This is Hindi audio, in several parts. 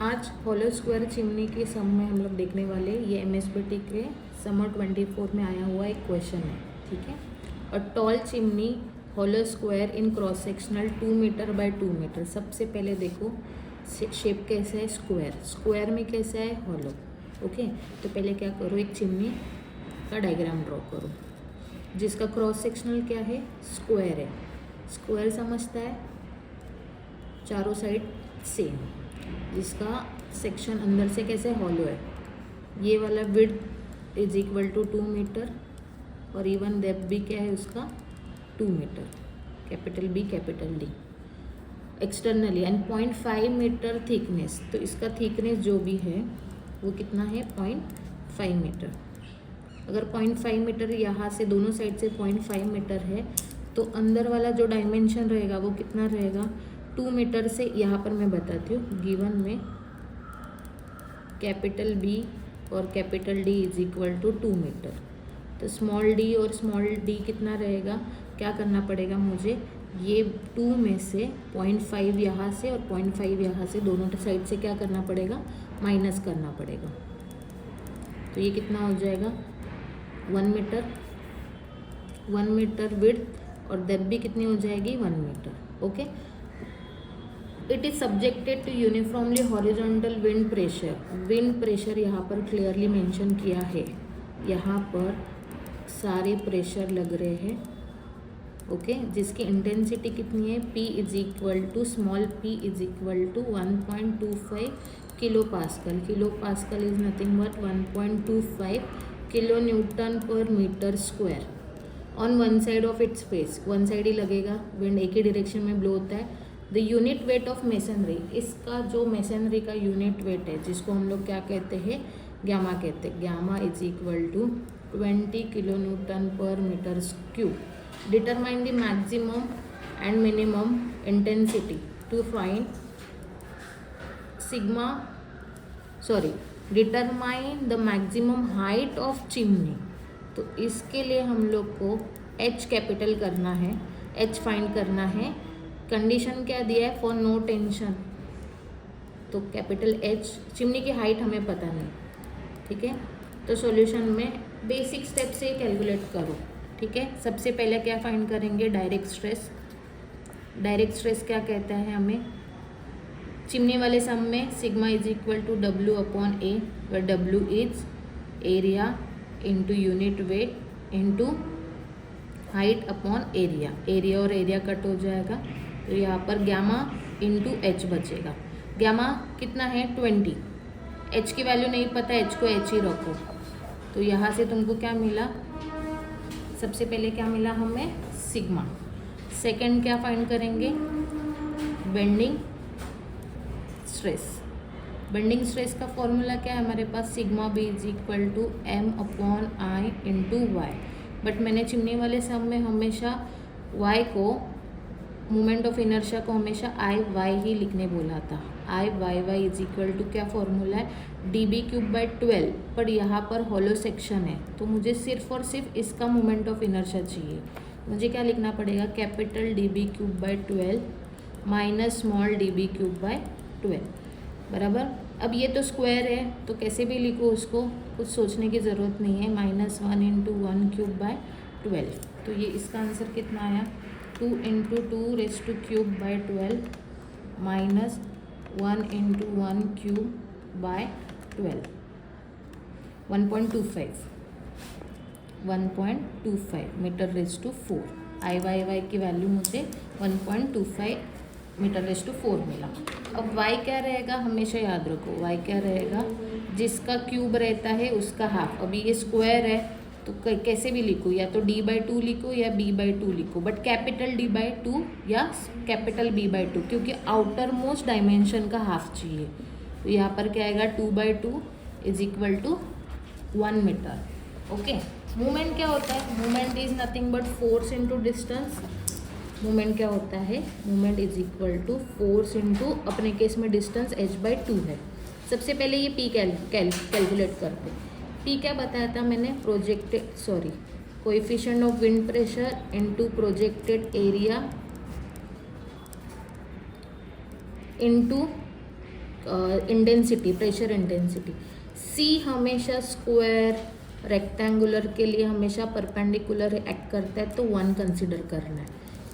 आज हॉलो स्क्वायर चिमनी के सम में हम लोग देखने वाले, ये एमएसबीटी के समर 24 में आया हुआ एक क्वेश्चन है। ठीक है, a tall chimney hollow square in cross sectional 2 metre by 2 metre. सबसे पहले देखो शेप कैसा है, स्क्वायर। स्क्वायर में कैसा है, हॉलो। ओके, तो पहले क्या करो, एक चिमनी का डायग्राम ड्रॉ करो जिसका क्रॉस सेक्शनल क्या है, स्क्वायर है। स्क्वायर समझता है चारों साइड सेम, जिसका सेक्शन अंदर से कैसे हॉलो है। ये वाला width is equal to 2 metre और इवन डेप्थ भी क्या है उसका 2 metre, capital B capital D externally and 0.5 metre thickness. तो इसका थिकनेस जो भी है वो कितना है, 0.5 मीटर। अगर 0.5 मीटर यहाँ से दोनों साइड से 0.5 मीटर है तो अंदर वाला जो डायमेंशन रहेगा वो कितना रहेगा, 2 मीटर से। यहाँ पर मैं बताती हूँ, गिवन में कैपिटल बी और capital D is equal to 2 metre. तो स्मॉल डी और स्मॉल डी कितना रहेगा, क्या करना पड़ेगा मुझे, ये 2 में से 0.5 यहाँ से और 0.5 यहाँ से, दोनों साइड से क्या करना पड़ेगा, माइनस करना पड़ेगा। तो ये कितना हो जाएगा, 1 मीटर। 1 मीटर विड्थ और डेप्थ भी कितनी हो जाएगी, 1 metre. Okay, it is subjected to uniformly horizontal wind pressure. Wind pressure यहाँ पर क्लियरली मेंशन किया है, यहाँ पर सारे प्रेशर लग रहे हैं। ओके, जिसकी इंटेंसिटी कितनी है, P is equal to small p is equal to 1.25 kilo pascal. Kilo pascal is nothing but 1.25 kilo newton per metre square on one side of its face. One side ही लगेगा, विंड एक ही डायरेक्शन में ब्लो होता है। The unit weight of masonry, इसका जो मेसनरी का यूनिट वेट है जिसको हम लोग क्या कहते हैं, ग्यामा कहते हैं। Gamma is equal to 20 kilo newton per metre cube. Determine the maximum and minimum intensity to find sigma, determine the maximum height of chimney. तो इसके लिए हम लोग को H कैपिटल करना है, H फाइंड करना है। कंडीशन क्या दिया है, फॉर नो टेंशन, तो कैपिटल H। चिमनी की हाइट हमें पता नहीं, ठीक है। तो सॉल्यूशन में बेसिक स्टेप से कैलकुलेट करो, ठीक है। सबसे पहले क्या फाइंड करेंगे, डायरेक्ट स्ट्रेस। डायरेक्ट स्ट्रेस क्या कहता है हमें, चिमनी वाले सम में sigma is equal to W upon A, where W is area into unit weight into height upon area. Area और एरिया कट हो जाएगा, तो यहाँ पर ग्यामा इंटू H बचेगा। ग्यामा कितना है, 20। H की वैल्यू नहीं पता, H को H ही रखो। तो यहाँ से तुमको क्या मिला, सबसे पहले क्या मिला हमें, सिग्मा। सेकंड क्या फाइंड करेंगे, बेंडिंग स्ट्रेस। बेंडिंग स्ट्रेस का फॉर्मूला क्या है हमारे पास, sigma B is equal to M upon I into Y. But मैंने चिमनी वाले सम में हमेशा y को, मोमेंट ऑफ इनर्शिया को हमेशा I ही लिखने बोला था। I इज इक्वल टू क्या फॉर्मूला है, dB³/12। पर यहाँ पर हॉलो सेक्शन है तो मुझे सिर्फ और सिर्फ इसका मोमेंट ऑफ इनर्शिया चाहिए। मुझे क्या लिखना पड़ेगा, capital dB³/12 minus small dB³/12 बराबर। अब ये तो स्क्वायर है तो कैसे भी लिखो उसको, कुछ सोचने की ज़रूरत नहीं है। -1 इंटू 1³/12, तो ये इसका आंसर कितना आया, 2 इंटू 2⁻³ माइनस 1 इंटू 1³/12, 1.25 मीटर⁻⁴। I की वैल्यू मुझे 1.25 मीटर⁻⁴ मिला। अब y क्या रहेगा, हमेशा याद रखो y क्या रहेगा, जिसका क्यूब रहता है उसका हाफ। अभी ये स्क्वायर है तो कैसे भी लिखो, या तो D/2 लिखो या B/2 लिखो, बट कैपिटल D/2 या कैपिटल B/2, क्योंकि आउटर मोस्ट डायमेंशन का हाफ चाहिए। तो यहाँ पर क्या आएगा, 2/2 is equal to 1 metre. Okay, movement क्या होता है, movement is nothing but force into distance. Movement क्या होता है, movement is equal to force into, अपने केस में डिस्टेंस h/2 है। सबसे पहले ये P कैलकुलेट करते। P क्या बताया था मैंने, coefficient of wind pressure into projected area into intensity, pressure intensity. C हमेशा स्क्वायर रेक्टेंगुलर के लिए हमेशा परपेंडिकुलर एक्ट करता है, तो 1 कंसिडर करना है।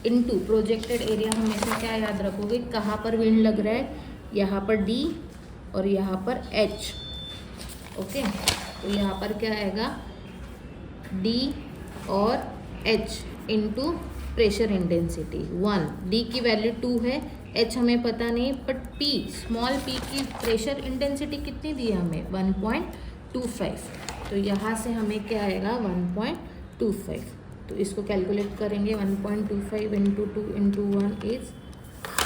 इनटू प्रोजेक्टेड एरिया हमेशा क्या याद रखोगे, कहाँ पर विंड लग रहा है, यहाँ पर डी और यहाँ पर एच। ओके, तो यहाँ पर क्या आएगा, डी और H into pressure intensity 1। D की वैल्यू 2 है, एच हमें पता नहीं, बट पी, स्मॉल पी की प्रेशर इंटेंसिटी कितनी दी है हमें, 1.25। तो यहाँ से हमें क्या आएगा, 1.25। तो इसको कैलकुलेट करेंगे, 1.25 इंटू 2 इंटू 1 इज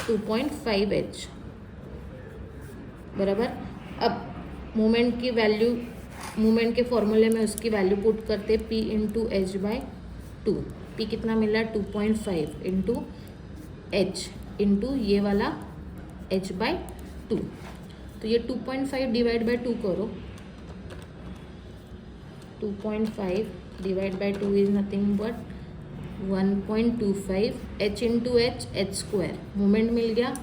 2.5 एच बराबर। अब मोमेंट की वैल्यू, मोमेंट के फॉर्मूले में उसकी वैल्यू पुट करते, P into H by 2। P कितना मिला, 2.5 इंटू एच इंटू ये वाला h बाई 2। तो ये 2.5 डिवाइड बाई 2 करो, 2.5 divide by 2 is nothing but 1.25 h into H, H square, moment मिल गया।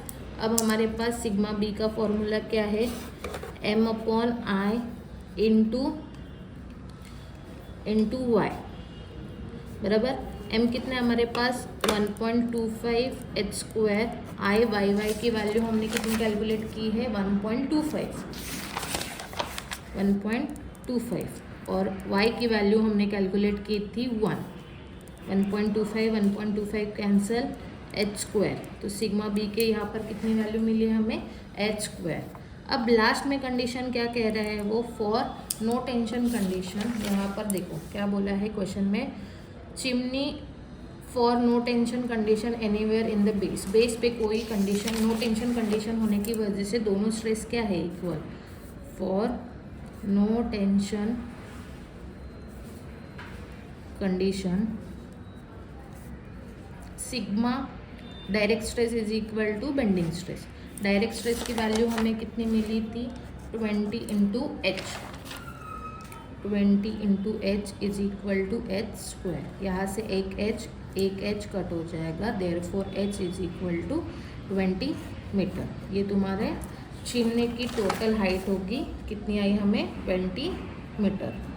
अब हमारे पास सिग्मा बी का फॉर्मूला क्या है, m upon I into Y बराबर। m कितना है हमारे पास, 1.25 H square, I Y, Y की वैल्यू हमने कितनी कैलकुलेट की है, 1.25 और y की वैल्यू हमने कैलकुलेट की थी 1। 1.25 कैंसिल, एच स्क्वायर, तो सिग्मा बी के यहाँ पर कितनी वैल्यू मिली है हमें, एच स्क्वायर। अब लास्ट में कंडीशन क्या कह रहा है वो, फॉर नो टेंशन कंडीशन। यहाँ पर देखो क्या बोला है क्वेश्चन में, chimney for no tension condition anywhere in the base. Base पे कोई कंडीशन, नो टेंशन कंडीशन होने की वजह से दोनों स्ट्रेस क्या है, equal. For no tension condition sigma direct stress is equal to bending stress. Direct stress की वैल्यू हमें कितनी मिली थी, 20 into H, 20 into H is equal to H square. यहाँ से एक एच कट हो जाएगा, therefore H is equal to 20 metre. ये तुम्हारे चिमनी की टोटल हाइट होगी, कितनी आई हमें, 20 मीटर।